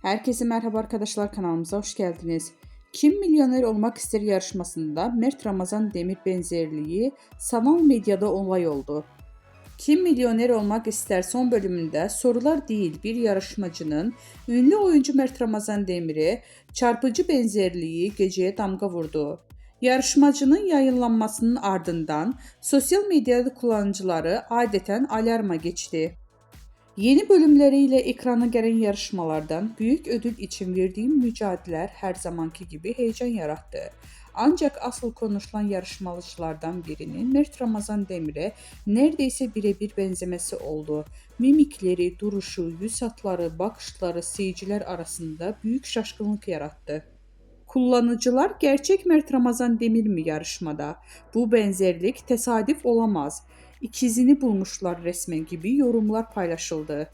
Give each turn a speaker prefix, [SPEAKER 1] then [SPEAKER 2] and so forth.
[SPEAKER 1] Herkese merhaba arkadaşlar, kanalımıza hoş geldiniz. Kim Milyoner Olmak İster yarışmasında Mert Ramazan Demir benzerliği sanal medyada olay oldu. Kim Milyoner Olmak İster son bölümünde sorular değil bir yarışmacının ünlü oyuncu Mert Ramazan Demir'e çarpıcı benzerliği geceye damga vurdu. Yarışmacının yayınlanmasının ardından sosyal medyada kullanıcıları adeten alarma geçti. Yeni bölümleriyle ekrana gelen yarışmalardan büyük ödül için verdiğim mücadeleler her zamanki gibi heyecan yarattı. Ancak asıl konuşulan yarışmacılardan birinin Mert Ramazan Demir'e neredeyse birebir benzemesi oldu. Mimikleri, duruşu, yüz hatları, bakışları seyirciler arasında büyük şaşkınlık yarattı. Kullanıcılar gerçek Mert Ramazan Demir mi yarışmada? Bu benzerlik tesadüf olamaz. İkizini bulmuşlar resmen gibi yorumlar paylaşıldı.